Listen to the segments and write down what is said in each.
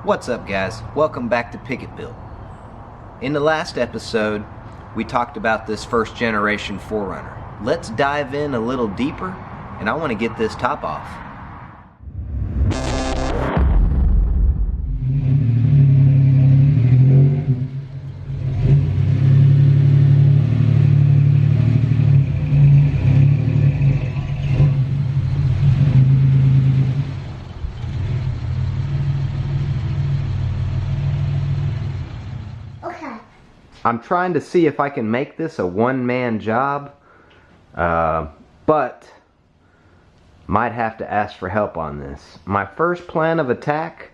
What's up, guys? Welcome back to Pickettville. In the last episode, we talked about this first generation 4Runner. Let's dive in a little deeper, and I want to get this top off. I'm trying to see if I can make this a one-man job, but might have to ask for help on this. My first plan of attack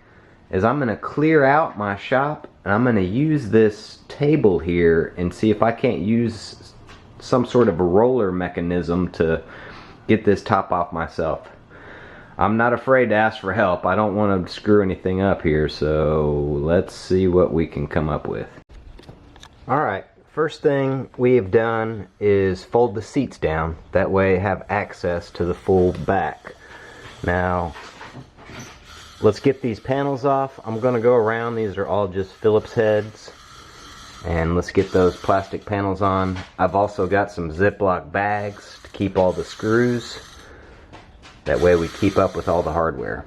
is I'm going to clear out my shop, and I'm going to use this table here and see if I can't use some sort of a roller mechanism to get this top off myself. I'm not afraid to ask for help. I don't want to screw anything up here, so let's see what we can come up with. Alright, first thing we have done is fold the seats down. That way I have access to the full back. Now, let's get these panels off. I'm going to go around. These are all just Phillips heads. And let's get those plastic panels on. I've also got some Ziploc bags to keep all the screws. That way we keep up with all the hardware.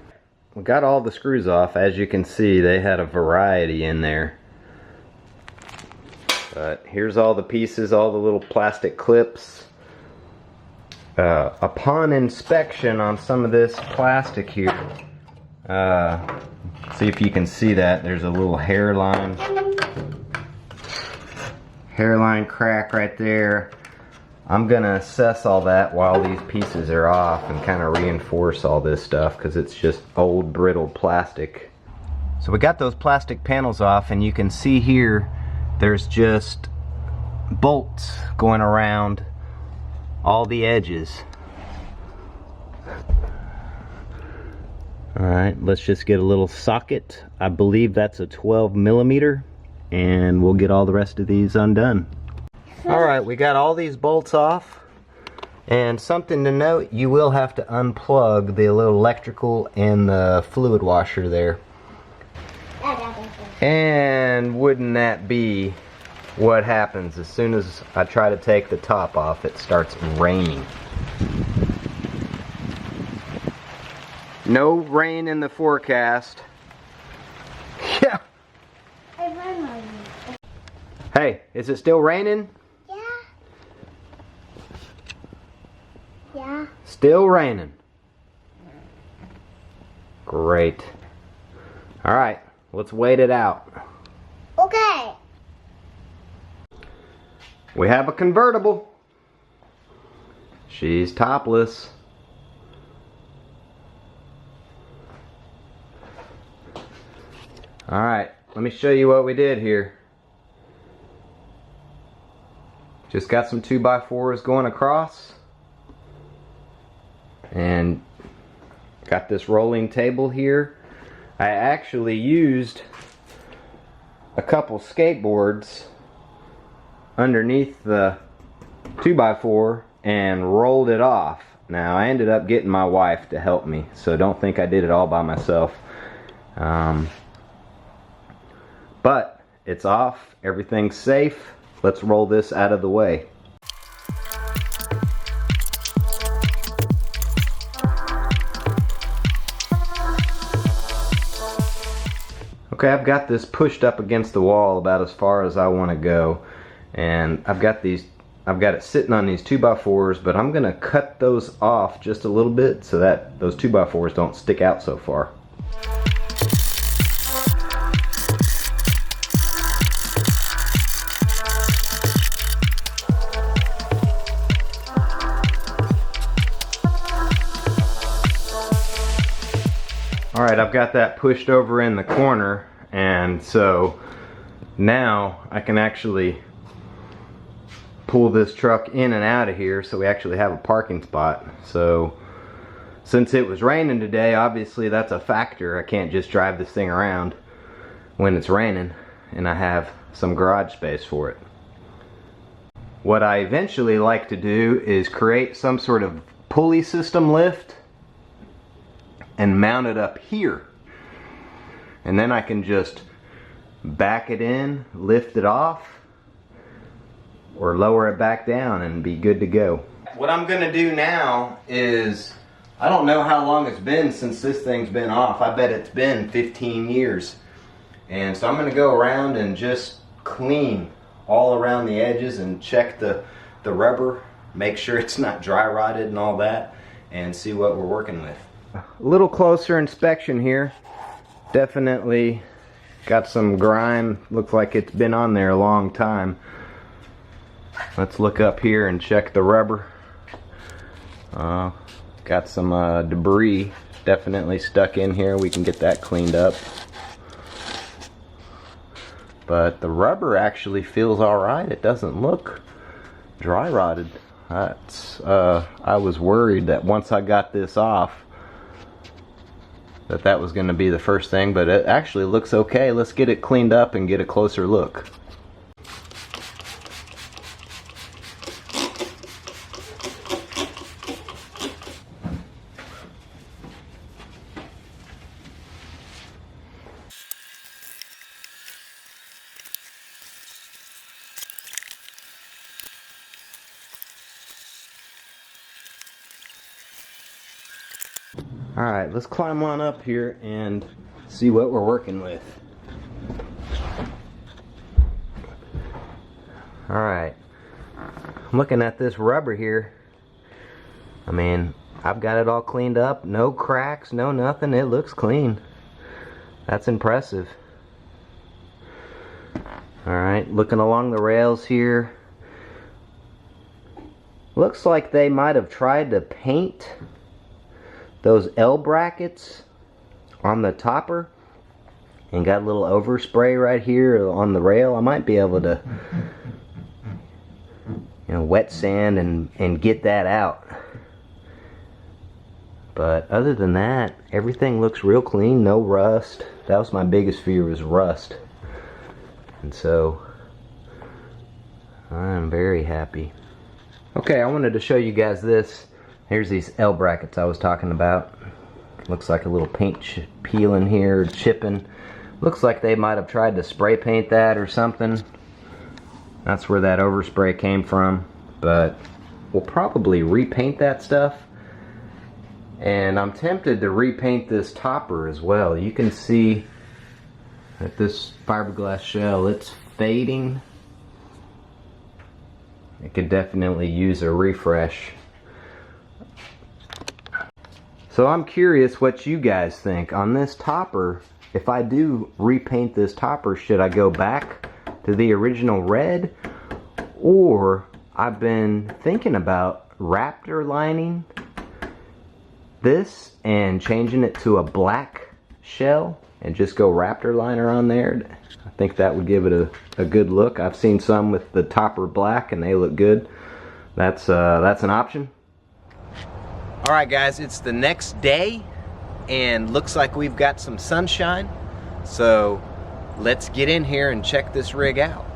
We got all the screws off. As you can see, they had a variety in there. But here's all the pieces, all the little plastic clips. Upon inspection on some of this plastic here, see if you can see that, there's a little hairline crack right there. I'm gonna assess all that while these pieces are off and kind of reinforce all this stuff because it's just old brittle plastic. So we got those plastic panels off, and you can see here there's just bolts going around all the edges. Alright, let's just get a little socket. I believe that's a 12mm, and we'll get all the rest of these undone. Alright, we got all these bolts off, and something to note, you will have to unplug the little electrical and the fluid washer there. And wouldn't that be what happens as soon as I try to take the top off, it starts raining. No rain in the forecast. Yeah. Hey, is it still raining? Yeah. Yeah. Still raining. Great. Alright. Let's wait it out. Okay. We have a convertible. She's topless. Alright, let me show you what we did here. Just got some 2x4s going across. And got this rolling table here. I actually used a couple skateboards underneath the 2x4 and rolled it off. Now I ended up getting my wife to help me, so don't think I did it all by myself. But it's off, everything's safe. Let's roll this out of the way. Okay, I've got this pushed up against the wall about as far as I want to go, and I've got it sitting on these 2x4s, but I'm gonna cut those off just a little bit so that those 2x4s don't stick out so far. Alright, I've got that pushed over in the corner, and so now I can actually pull this truck in and out of here so we actually have a parking spot. So since it was raining today, obviously that's a factor. I can't just drive this thing around when it's raining, and I have some garage space for it. What I eventually like to do is create some sort of pulley system lift and mount it up here. and then I can just back it in, lift it off, or lower it back down and be good to go. What I'm gonna do now is, I don't know how long it's been since this thing's been off. I bet it's been 15 years. And so I'm gonna go around and just clean all around the edges and check the rubber, make sure it's not dry rotted and all that, and see what we're working with. A little closer inspection here. Definitely got some grime. Looks like it's been on there a long time. Let's look up here and check the rubber. Got some debris definitely stuck in here. We can get that cleaned up. But the rubber actually feels alright. It doesn't look dry rotted. I was worried that once I got this off that was going to be the first thing, but it actually looks okay. Let's get it cleaned up and get a closer look. Alright, let's climb on up here and see what we're working with. Alright, I'm looking at this rubber here. I mean, I've got it all cleaned up, no cracks, no nothing, it looks clean. That's impressive. Alright, looking along the rails here. Looks like they might have tried to paint those L brackets on the topper and got a little overspray right here on the rail. I might be able to, you know, wet sand and get that out. But other than that, everything looks real clean, no rust. That was my biggest fear, was rust. And so I'm very happy. Okay, I wanted to show you guys this. Here's these L brackets I was talking about. Looks like a little paint peeling here, chipping. Looks like they might have tried to spray paint that or something. That's where that overspray came from. But we'll probably repaint that stuff. And I'm tempted to repaint this topper as well. You can see that this fiberglass shell, it's fading. It could definitely use a refresh. So I'm curious what you guys think on this topper. If I do repaint this topper, should I go back to the original red? Or I've been thinking about Raptor lining this and changing it to a black shell and just go Raptor liner on there. I think that would give it a good look. I've seen some with the topper black and they look good. That's an option. Alright guys, it's the next day and looks like we've got some sunshine. So let's get in here and check this rig out.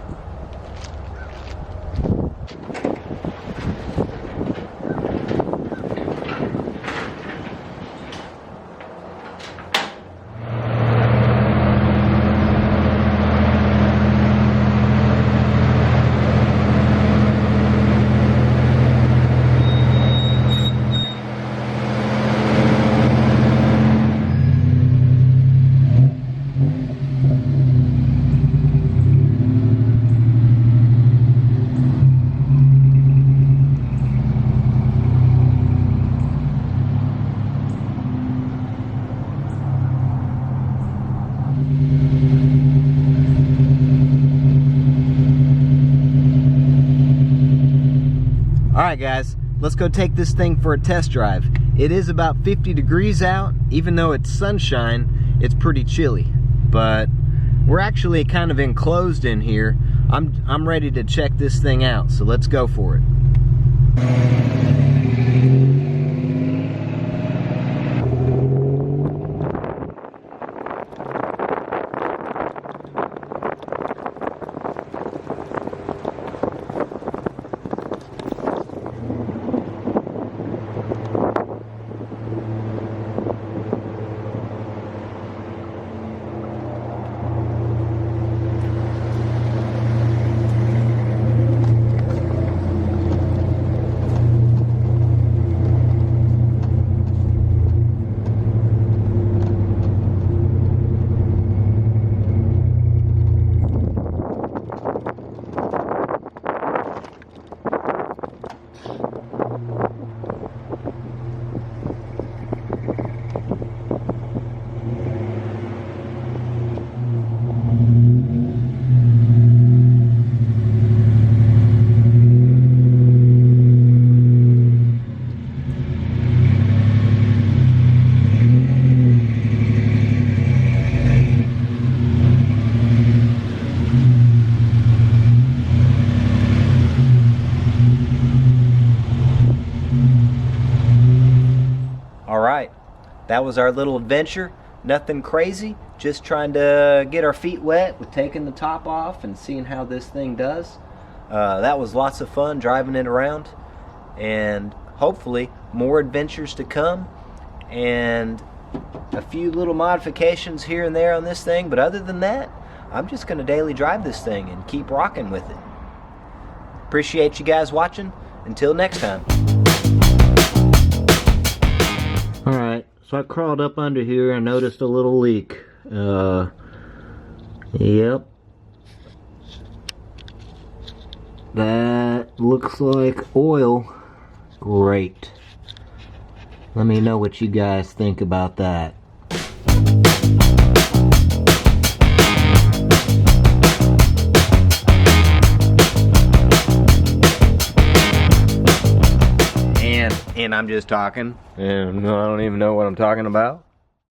Alright guys, let's go take this thing for a test drive. It is about 50 degrees out. Even though it's sunshine, it's pretty chilly. But we're actually kind of enclosed in here. I'm ready to check this thing out, so let's go for it. that was our little adventure. Nothing crazy, just trying to get our feet wet with taking the top off and seeing how this thing does. That was lots of fun driving it around, and hopefully more adventures to come, and a few little modifications here and there on this thing. But other than that, I'm just going to daily drive this thing and keep rocking with it. Appreciate you guys watching. Until next time. Alright, so I crawled up under here and noticed a little leak. Yep. That looks like oil. Great. Let me know what you guys think about that. And I'm just talking, and I don't even know what I'm talking about.